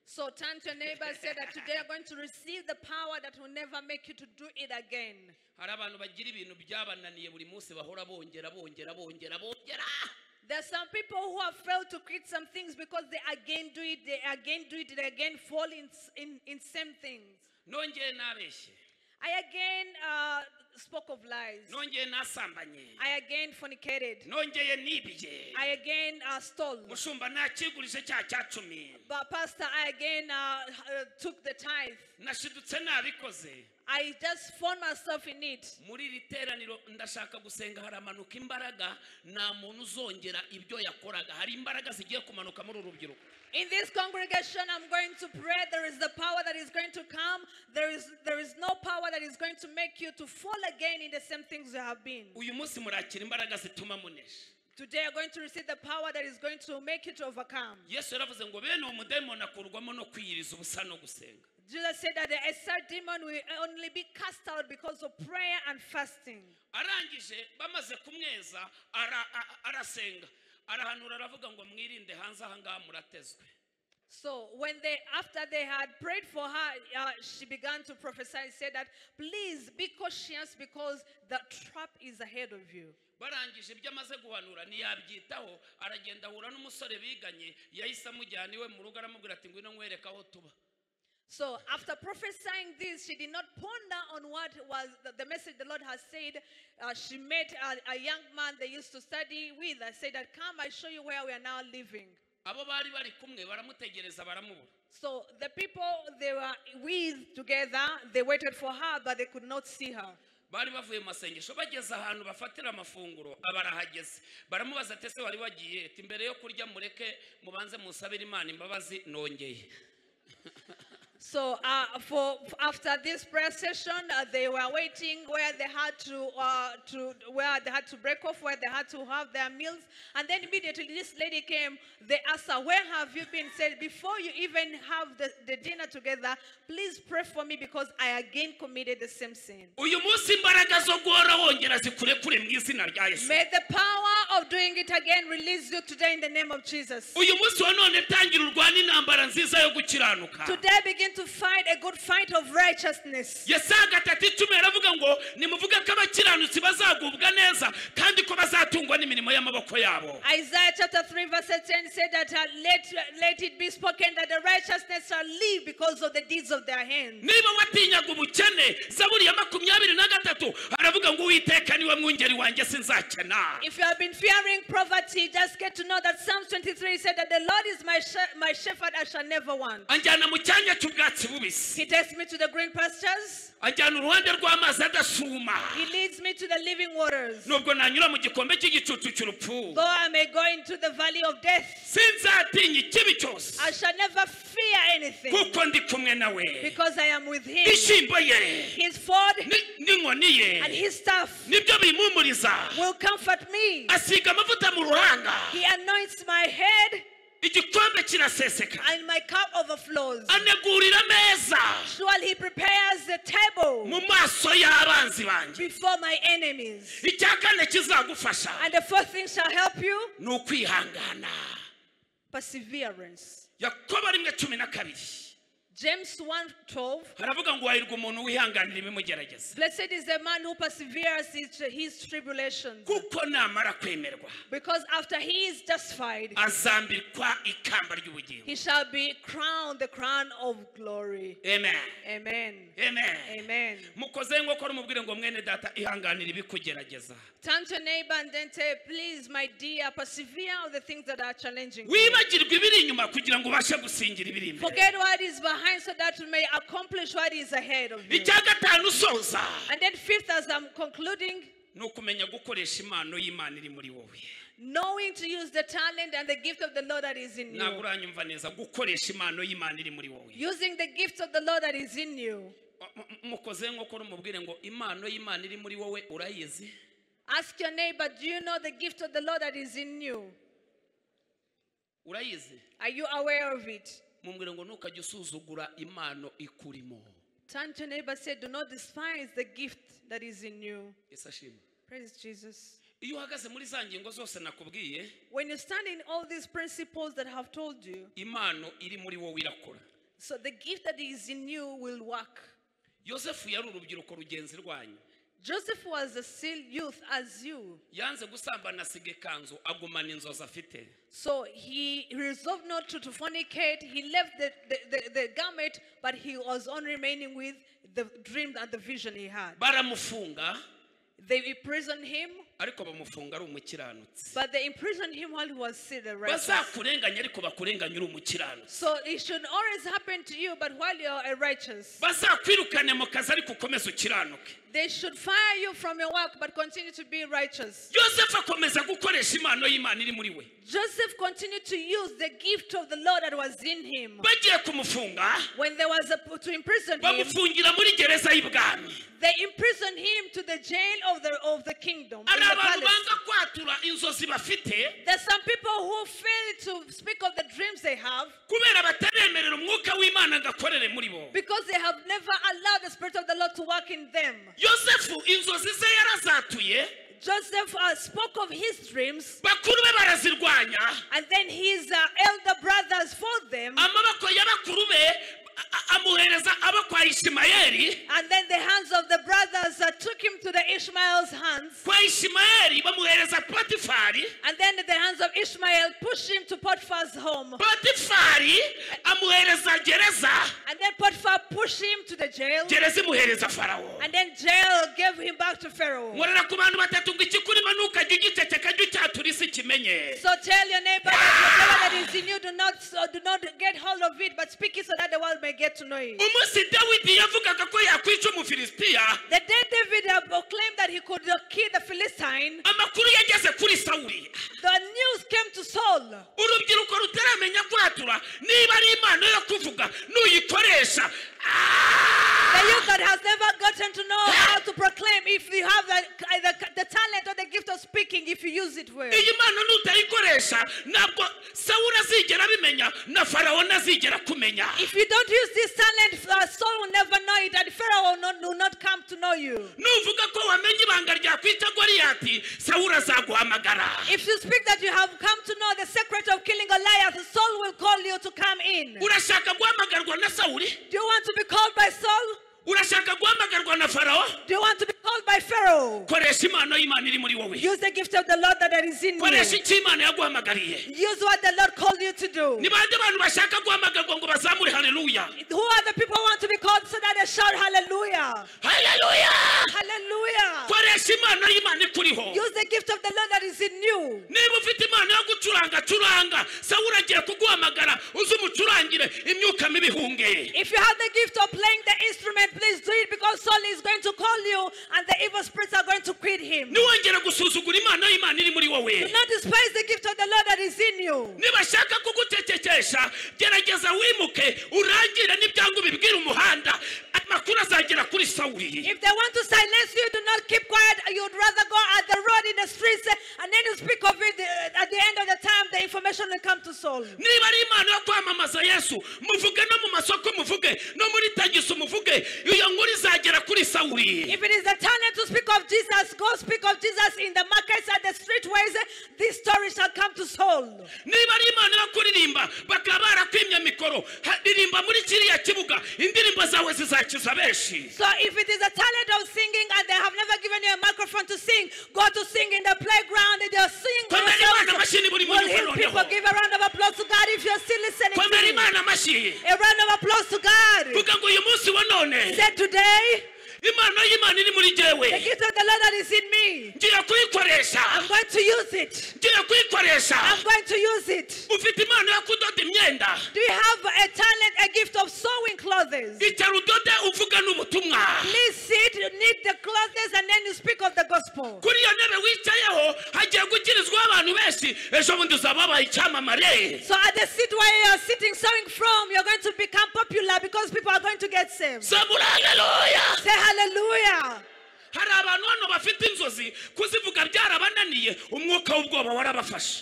So turn to your neighbor and say that today you're going to receive the power that will never make you to do it again. There are some people who have failed to quit some things because they again do it, they again fall in same things. I again spoke of lies. I again fornicated. I again stole. But Pastor, I again took the tithe. I just found myself in it. In this congregation, I'm going to pray. There is the power that is going to come. There is no power that is going to make you to fall again in the same things you have been. Today you're going to receive the power that is going to make you to overcome. Jesus said that a certain demon will only be cast out because of prayer and fasting. So after they had prayed for her, she began to prophesy and said that, please be cautious because the trap is ahead of you. So after prophesying this, she did not ponder on what was the message the Lord has said. She met a young man they used to study with. I said that, come, I show you where we are now living. So the people they were with together, they waited for her, but they could not see her. So after this prayer session, they were waiting where they had to break off, where they had to have their meals, and then immediately this lady came. They asked her, "Where have you been?" Said, "Before you even have the dinner together, please pray for me because I again committed the same sin." May the power of doing it again release you today in the name of Jesus. Today begin to fight a good fight of righteousness. Isaiah chapter 3 verse 10 said that let it be spoken that the righteousness shall live because of the deeds of their hands. If you have been fearing poverty, just get to know that Psalms 23 said that the Lord is my shepherd, I shall never want. He takes me to the green pastures. He leads me to the living waters. Though I may go into the valley of death, I shall never fear anything because I am with him. His rod and his staff will comfort me. He anoints my head And my cup overflows. Anegurira meza. Surely he prepares the table mu maso y'abanzi banje. before my enemies. Icyakane kizagufasha. And the fourth thing shall help you. Nukwihangana. Perseverance. Yakobo 1:12. James 1:12. Haravuga ngo wahirwa umuntu wihanganira ibimugerageza. Blessed is the man who perseveres his tribulations. Kuko namara kwemerwa. Because after he is justified, azambikwa ikamba ry'ubugingo. he shall be crowned the crown of glory. Amen. Amen. Amen. Amen. Mukoze ngo kora umubwire ngo mwene data ihanganira ibikugerageza. Turn to your neighbor and then say, please, my dear, persevere on the things that are challenging you. Wibagirwe ibiri inyuma kugira ngo ubashe gusingira ibiri imbere. Forget what is behind so that you may accomplish what is ahead of you. Icyagatanu soza. And then fifth, as I'm concluding, nukumenya gukoresha impano y'Imana iri muri wowe. knowing to use the talent and the gift of the Lord that is in you. Naguranyumva neza gukoresha impano y'Imana iri muri wowe. Using the gift of the Lord that is in you. Mukoze ngo kora umubwire ngo impano y'Imana iri muri wowe urayizi. Ask your neighbor, do you know the gift of the Lord that is in you? Urayizi? Are you aware of it? Mumbwire ngo nukajya usuzugura impano ikurimo. Turn to your neighbor and say, do not despise the gift that is in you. Praise Jesus. Iyo uhagaze muri za ngingo zose nakubwiye, when you stand in all these principles that I have told you, impano iri muri wowe irakora. So the gift that is in you will work. Yosefu yari urubyiruko rugenzi rwanyu. Joseph was a still youth as you. Yanze gusambana asiga ikanzu agumana inzozi afite. So he resolved not to fornicate. He left the garment, but he was on remaining with the dream and the vision he had. Baramufunga. They imprisoned him. Ariko bamufunga ari umukiranutsi. But they imprisoned him while he was still the righteous. Bazakurenganya ariko bakurenganya uri umukiranutsi. So it should always happen to you, but while you are a righteous. Bazakwirukane mu kazi ariko ukomeze ukiranuke. They should fire you from your work, but continue to be righteous. Joseph akomeza gukoresha impano y'Imana iri muri we. Joseph continued to use the gift of the Lord that was in him. Bagiye kumufunga. When there was to imprison him, bamufungira muri gereza y'ibwami. They imprisoned him to the jail of the kingdom. There's some people who fail to speak of the dreams they have because they have never allowed the Spirit of the Lord to work in them. Joseph spoke of his dreams, and then his elder brothers fought them. And then the hands of the brothers took him to the Ishmael's hands. And then the hands of Ishmael pushed him to Potiphar's home. And then Potiphar pushed him to the jail. And then jail gave him back to Pharaoh. So tell your neighbor that whatever that is in you, do not get hold of it, but speak it so that the world may get to know it. The day David proclaimed that he could kill the Philistine, the news came to Saul. The youth that has never gotten to know how to proclaim, if you have the talent or the gift of speaking, if you use it well. If you don't use this talent, Saul will never know it, and Pharaoh will not come to know you. If you speak that you have come to know the secret of killing Goliath, Saul will call you to come in. Do you want to be called by Saul? Do you want to be called by Pharaoh? Use the gift of the Lord that is in you. Use what the Lord called you to do. Who are the people who want to be called so that they shout hallelujah? Hallelujah! Hallelujah! Use the gift of the Lord that is in you. If you have the gift of playing the instrument, please do it, because Saul is going to call you and the evil spirits are going to quit him. Do not despise the gift of the Lord that is in you. If they want to silence you, do not keep quiet. You'd rather go at the road in the streets and then you speak of it. At the end of the time, the information salvation will come to Saul. Niba ari Imana yo kwamamaza Yesu, muvuge no mu masoko muvuge, no muri tagiso muvuge, iyo nkuru izagera kuri Sawuli. If it is the talent to speak of Jesus, go speak of Jesus in the markets and the streetways, this story shall come to Saul. Niba ari Imana yo kuririmba, bakaba barakwimye mikoro, ririmba muri kiriya kibuga, indirimbo zawe zizakiza benshi. So if it is a talent of singing and they have never given you a microphone to sing, go to sing in the playground and you're singing. Will heal people. Give a round of applause to God if you're still listening to me. A round of applause to God. Said today, the gift of the Lord that is in me, I'm going to use it. I'm going to use it. Do you have a talent, a gift of sewing clothes? Please sit, knit the clothes, and then you speak of the gospel. So at the seat where you're sitting sewing from, you're going to become popular because people are going to get saved. Say hallelujah.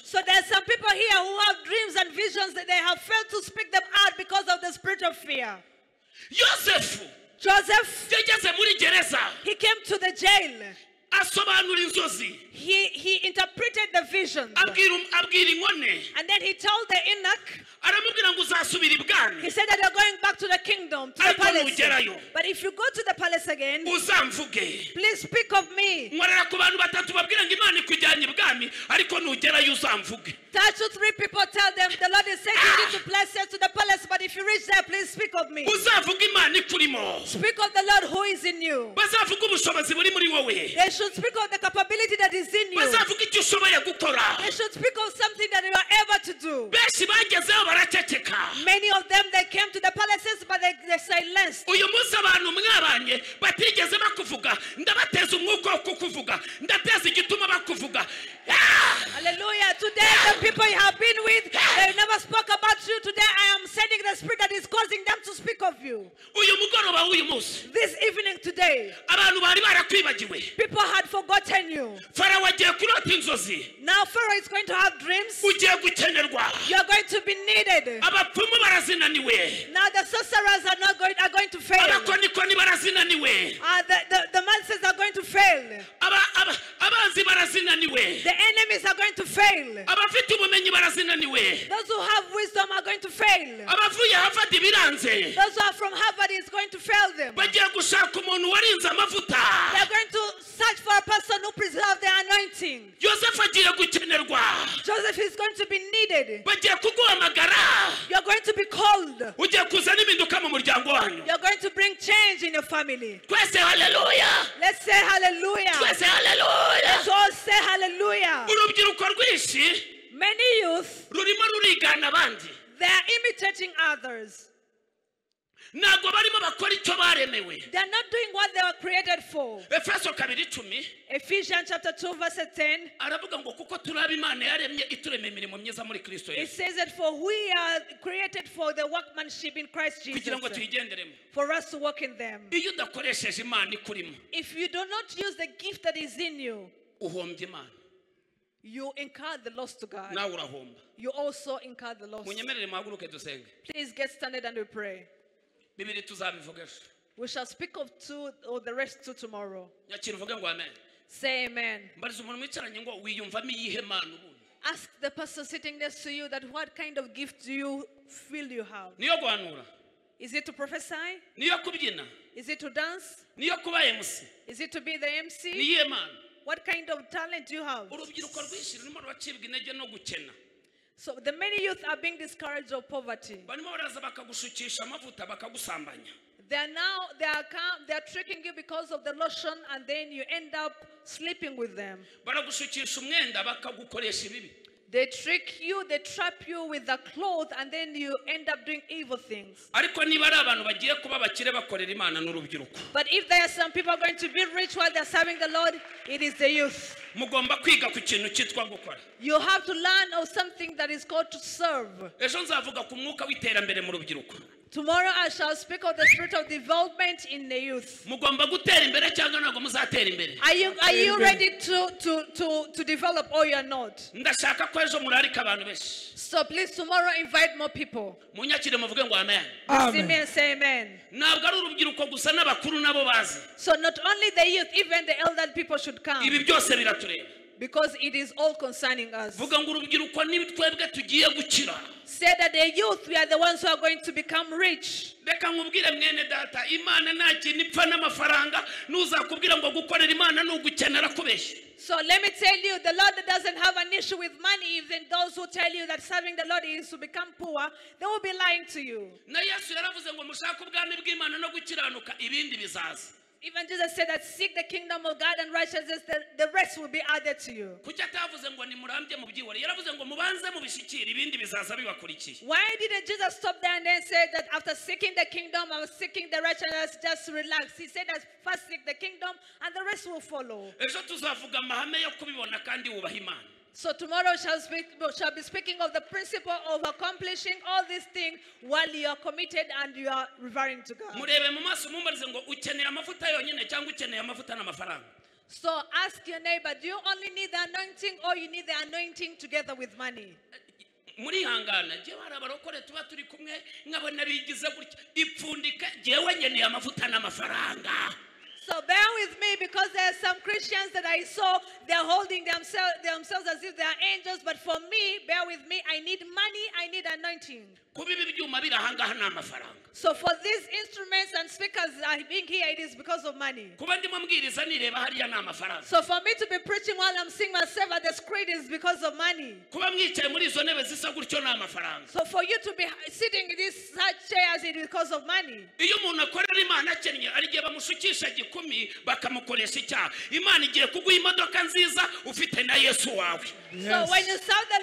So there are some people here who have dreams and visions that they have failed to speak them out because of the spirit of fear. Joseph, he came to the jail. He interpreted the vision. And then he told the eunuch, he said that you're going back to the kingdom, to the palace. But if you go to the palace again, please speak of me. 2 or 3 people tell them the Lord is taking you to places to the palace, but if you reach there, please speak of me. Speak of the Lord who is in you. They should speak of the capability that is in you. They should speak of something that you are able to do. Many of them, they came to the palaces, but they silenced. Hallelujah. Today, the people you have been with, they never spoke about you. Today, I am sending the spirit that is causing them to speak of you. This evening today, people had forgotten you. Now Pharaoh is going to have dreams. You are going to be needed. Now the sorcerers are going to fail. The monsters are going to fail. The enemies are going to fail. Those who have wisdom are going to fail. Those who are from Harvard is going to fail them. They are going to search for a person who preserves their anointing. Joseph is going to be needed. You are going to be called. You are going to bring change in your family. Let's say hallelujah. Let's say hallelujah. Let's all say hallelujah. Many youth, they are imitating others. They are not doing what they were created for. Ephesians chapter 2 verse 10. It says that for we are created for the workmanship in Christ Jesus, for us to work in them. If you do not use the gift that is in you, you incur the loss to God. You also incur the loss. Please get standing and we pray. We shall speak of 2 or the rest 2 tomorrow. Say amen. Ask the person sitting next to you that what kind of gift do you feel you have? Is it to prophesy? Is it to dance? Is it to be the MC? What kind of talent do you have? So the many youth are being discouraged of poverty. They are tricking you because of the lotion, and then you end up sleeping with them. They trick you, they trap you with the cloth, and then you end up doing evil things. But if there are some people going to be rich while they're serving the Lord, it is the youth. You have to learn of something that is called to serve. Tomorrow I shall speak of the spirit of development in the youth. Are you ready to develop or you are not? So please tomorrow invite more people. See me and say amen. So not only the youth, even the elder people should come. Because it is all concerning us. Say that the youth, we are the ones who are going to become rich. So let me tell you, the Lord doesn't have an issue with money. Even those who tell you that serving the Lord is to become poor, they will be lying to you. Even Jesus said that seek the kingdom of God and righteousness, the rest will be added to you. Why didn't Jesus stop there and then say that after seeking the kingdom and seeking the righteousness, just relax? He said that first seek the kingdom and the rest will follow. So tomorrow shall be speaking of the principle of accomplishing all these things while you are committed and you are revering to God. So ask your neighbor, do you only need the anointing or you need the anointing together with money? So bear with me, because there are some Christians that I saw, they're holding themselves as if they are angels. But for me, bear with me, I need money, I need anointing. So for these instruments and speakers being here, it is because of money. So for me to be preaching while I'm seeing myself at the screen is because of money. So for you to be sitting in these such chairs, it is because of money. So when you serve the